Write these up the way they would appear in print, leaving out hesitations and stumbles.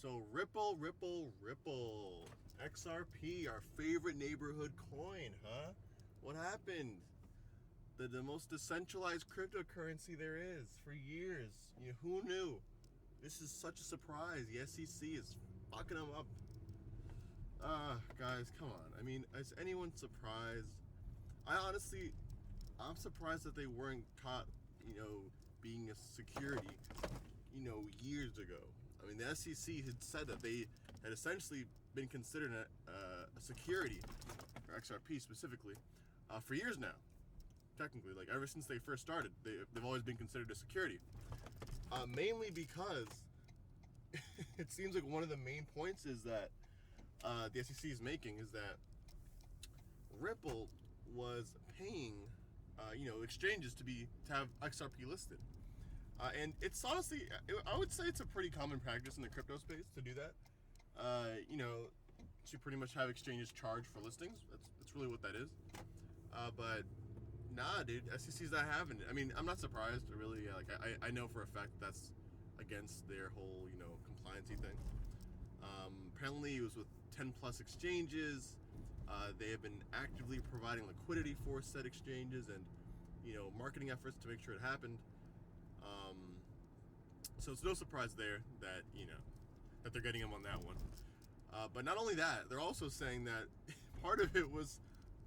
So Ripple. XRP, our favorite neighborhood coin, huh? What happened? The most decentralized cryptocurrency there is for years. Who knew? This is such a surprise. The SEC is fucking them up. Guys, come on. I mean, is anyone surprised? I'm surprised that they weren't caught, being a security, years ago. I mean, the SEC had said that they had essentially been considered a security, for XRP specifically, for years now. Technically, like ever since they first started, they've always been considered a security. Mainly because it seems like one of the main points is that the SEC is making is that Ripple was paying, exchanges to have XRP listed. And it's honestly, I would say it's a pretty common practice in the crypto space to do that. To pretty much have exchanges charge for listings. That's really what that is. But nah, dude, SEC's not having it. I mean, I'm not surprised, really. I know for a fact that's against their whole, compliancy thing. Apparently, it was with 10 plus exchanges. They have been actively providing liquidity for said exchanges and, marketing efforts to make sure it happened. So it's no surprise there that, that they're getting them on that one. But not only that, they're also saying that part of it was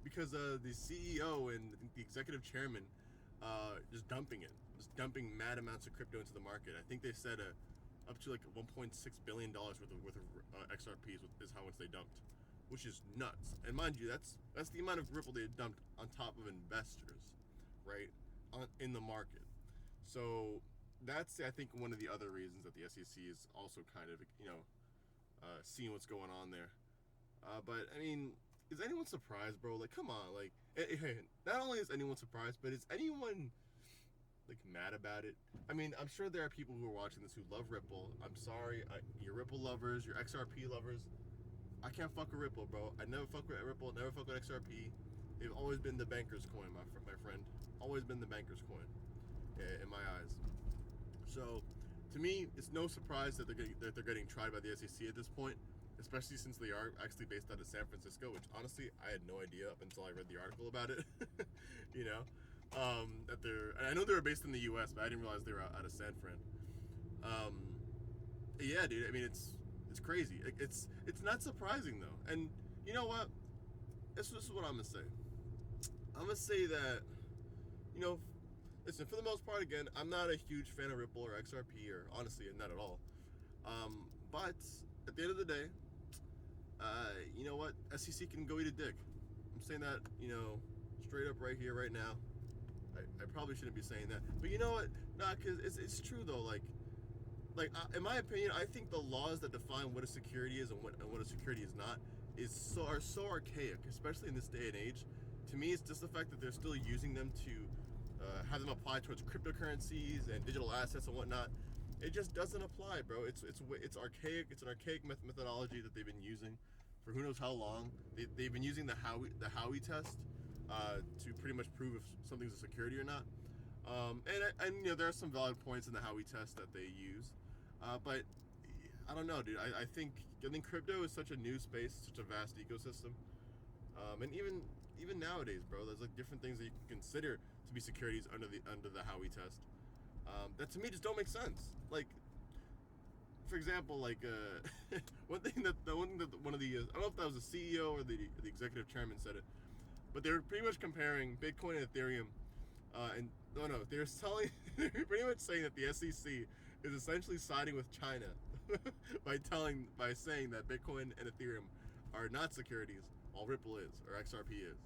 because the CEO and the executive chairman just dumping mad amounts of crypto into the market. I think they said up to like $1.6 billion worth of XRPs is how much they dumped, which is nuts. And mind you, that's the amount of Ripple they had dumped on top of investors, right, in the market. So that's, I think, one of the other reasons that the SEC is also kind of, seeing what's going on there. But I mean, is anyone surprised, bro? Like, come on, like, not only is anyone surprised, but is anyone like mad about it? I mean, I'm sure there are people who are watching this who love Ripple. I'm sorry, you're Ripple lovers, you're XRP lovers. I can't fuck with Ripple, bro. I never fuck with Ripple, never fuck with XRP. They've always been the banker's coin, my friend. Always been the banker's coin, in my eyes. So, to me, it's no surprise that they're getting tried by the SEC at this point, especially since they are actually based out of San Francisco, which honestly I had no idea up until I read the article about it. That and I know they were based in the U.S., but I didn't realize they were out of San Fran. Yeah, dude. I mean, it's crazy. It's not surprising though, and you know what? This is what I'm gonna say. I'm gonna say that, listen, for the most part, again, I'm not a huge fan of Ripple or XRP, or honestly, not at all. But at the end of the day, you know what? SEC can go eat a dick. I'm saying that, straight up right here, right now. I probably shouldn't be saying that, but you know what? Nah, because it's true though. Like, in my opinion, I think the laws that define what a security is and what a security is not are so archaic, especially in this day and age. To me, it's just the fact that they're still using them to have them apply towards cryptocurrencies and digital assets and whatnot. It just doesn't apply, bro. It's archaic. It's an archaic methodology that they've been using for who knows how long. They've been using the Howey test to pretty much prove if something's a security or not. And there are some valid points in the Howey test that they use, but I don't know, dude. I think crypto is such a new space, such a vast ecosystem, and even nowadays, bro, there's like different things that you can consider to be securities under the Howey test. That to me just don't make sense. Like, for example, like one thing that one of the I don't know if that was the CEO or the executive chairman said it, but they were pretty much comparing Bitcoin and Ethereum, they're pretty much saying that the SEC is essentially siding with China by saying that Bitcoin and Ethereum are not securities, while Ripple is, or XRP is.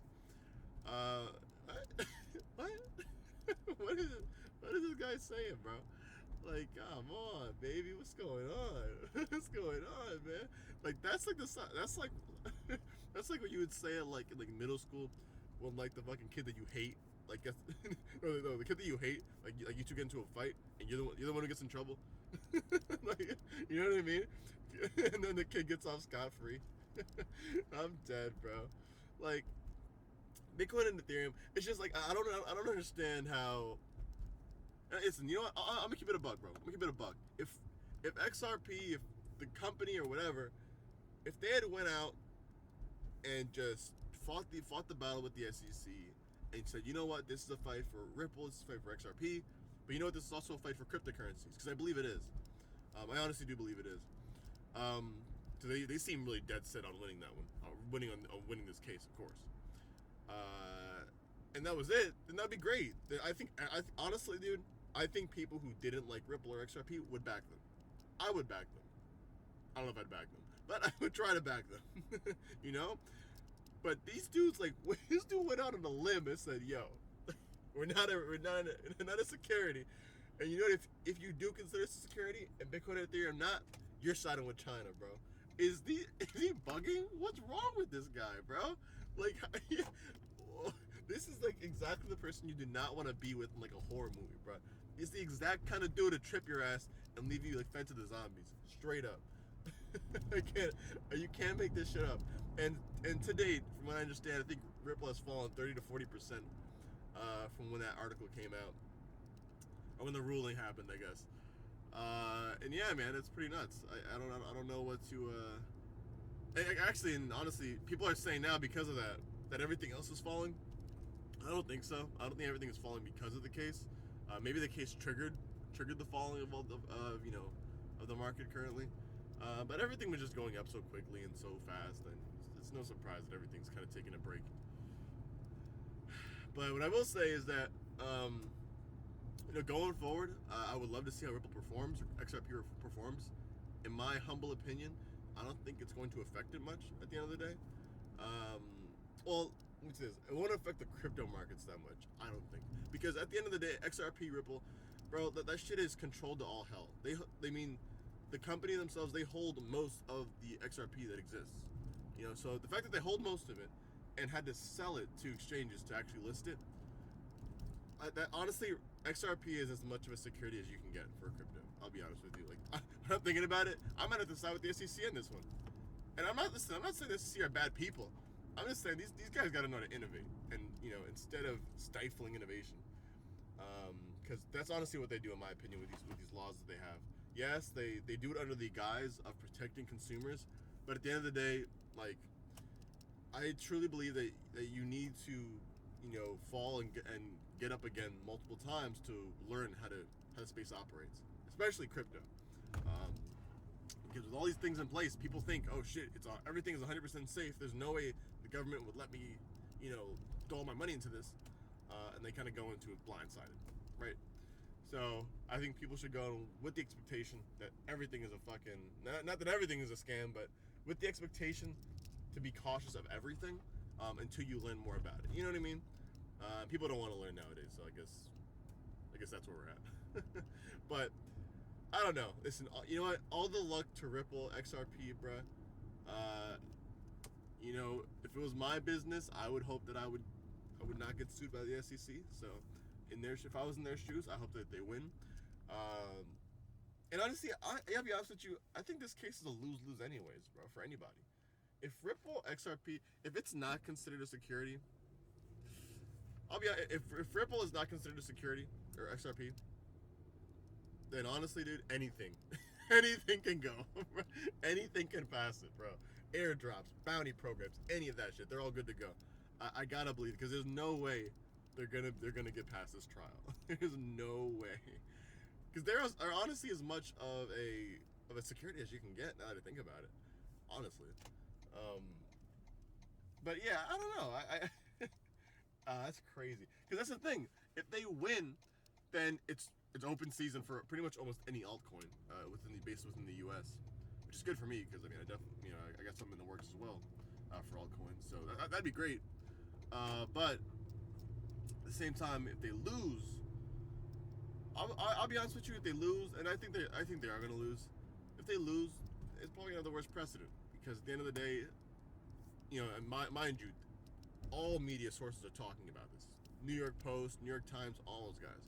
What? What is this guy saying, bro? Like, come on, baby, what's going on? What's going on, man? Like, that's like what you would say in like middle school, when like the fucking kid that you hate, like no, the kid that you hate, like you two get into a fight and you're the one who gets in trouble. Like, you know what I mean? And then the kid gets off scot-free. I'm dead, bro. Like, Bitcoin and Ethereum, it's just like I don't understand how. Listen, you know what? I'm gonna keep it a buck, bro. I'm gonna keep it a buck. If XRP, the company or whatever, if they had went out and just fought the battle with the SEC and said, you know what, this is a fight for Ripple, this is a fight for XRP, but you know what, this is also a fight for cryptocurrencies, because I believe it is. I honestly do believe it is. So they seem really dead set on winning that one, winning this case, of course. And that was it. Then that'd be great. I think honestly, dude, I think people who didn't like Ripple or XRP would back them. I would back them. I don't know if I'd back them, but I would try to back them. You know. But these dudes, like, this dude went out on a limb and said, "Yo, we're not a security." And you know what? If you do consider this a security and Bitcoin and Ethereum not, you're siding with China, bro. Is he bugging? What's wrong with this guy, bro? Like, this is like exactly the person you do not want to be with in like a horror movie, bro. It's the exact kind of dude to trip your ass and leave you like fed to the zombies, straight up. You can't make this shit up. And to date, from what I understand, I think Ripple has fallen 30 to 40% from when that article came out, or when the ruling happened, I guess. And yeah, man, it's pretty nuts. I don't know what to. Actually, and honestly, people are saying now because of that everything else is falling. I don't think so. I don't think everything is falling because of the case. Maybe the case triggered the falling of the market currently. But everything was just going up so quickly and so fast, and it's no surprise that everything's kind of taking a break. But what I will say is that, going forward, I would love to see how Ripple performs, or XRP performs. In my humble opinion, I don't think it's going to affect it much at the end of the day. Well, let me say this. It won't affect the crypto markets that much, I don't think. Because at the end of the day, XRP, Ripple, bro, that shit is controlled to all hell. They mean, the company themselves, they hold most of the XRP that exists. So the fact that they hold most of it and had to sell it to exchanges to actually list it, that honestly, XRP is as much of a security as you can get for crypto. I'll be honest with you. Like, when I'm thinking about it, I might have to side with the SEC on this one. And I'm not saying the SEC are bad people. I'm just saying these guys got to know how to innovate, and instead of stifling innovation, because that's honestly what they do, in my opinion, with these laws that they have. Yes, they do it under the guise of protecting consumers, but at the end of the day, like, I truly believe that you need to fall and get up again multiple times to learn how the space operates, especially crypto. Because with all these things in place, people think, oh shit, everything is 100% safe. There's no way the government would let me, throw all my money into this, and they kind of go into it blindsided, right? So I think people should go with the expectation that everything is a fucking, not that everything is a scam, but with the expectation to be cautious of everything until you learn more about it. You know what I mean? People don't want to learn nowadays, so I guess that's where we're at. But I don't know. Listen, you know what? All the luck to Ripple, XRP, bruh. If it was my business, I would hope that I would not get sued by the SEC. So, if I was in their shoes, I hope that they win. And honestly, I'll be honest with you. I think this case is a lose-lose, anyways, bro, for anybody. If Ripple, XRP, if it's not considered a security, if Ripple is not considered a security, or XRP, then honestly, dude, anything can go. Anything can pass it, bro. Airdrops, bounty programs, any of that shit, they're all good to go. I gotta believe it, because there's no way they're gonna get past this trial. There's no way, because there are honestly as much of a security as you can get, now that I think about it, honestly. But yeah, I don't know. That's crazy, because that's the thing. If they win, then it's open season for pretty much almost any altcoin within the U.S., which is good for me, because I definitely I got something in the works as well for altcoins, so that'd be great. But at the same time, if they lose, I'll be honest with you. If they lose, and I think they are going to lose. If they lose, it's probably going to have the worst precedent, because at the end of the day, and mind you, all media sources are talking about this. New York Post, New York Times, all those guys.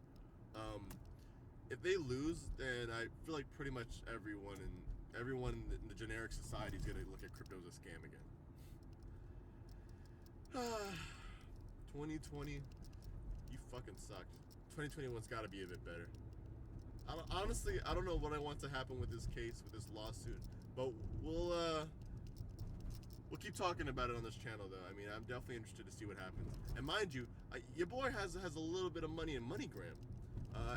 If they lose, then I feel like pretty much everyone in the generic society is going to look at crypto as a scam again. 2020, you fucking sucked. 2021's got to be a bit better. Honestly, I don't know what I want to happen with this case, with this lawsuit. But we'll keep talking about it on this channel, though. I mean, I'm definitely interested to see what happens. And mind you, your boy has a little bit of money in MoneyGram,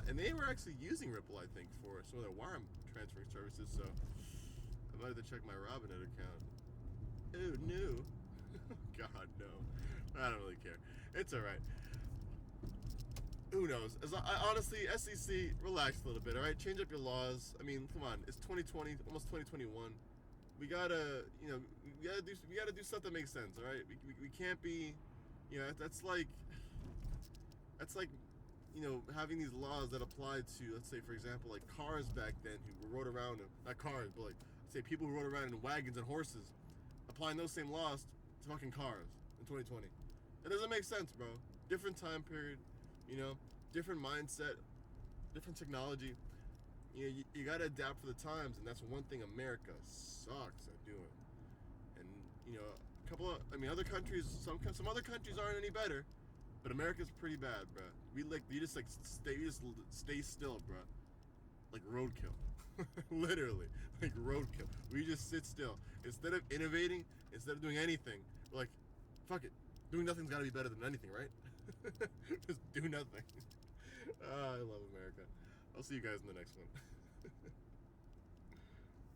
and they were actually using Ripple, I think, for some of their wire transferring services. So I might have to check my Robinhood account. Oh no! God no! I don't really care. It's all right. Who knows? Honestly, SEC, relax a little bit, all right? Change up your laws. I mean, come on. It's 2020, almost 2021. We gotta, we gotta do stuff that makes sense, all right? We can't be, that's like, having these laws that apply to, let's say, for example, like cars back then who rode around, not cars, but like, say people who rode around in wagons and horses, applying those same laws to fucking cars in 2020. It doesn't make sense, bro. Different time period. Different mindset, different technology. You gotta adapt for the times, and that's one thing America sucks at doing. And other countries, some other countries aren't any better, but America's pretty bad, bro. You just stay still, bro. Like roadkill, literally, like roadkill. We just sit still instead of innovating, instead of doing anything. We're like, fuck it, doing nothing's gotta be better than anything, right? Just do nothing. I love America. I'll see you guys in the next one.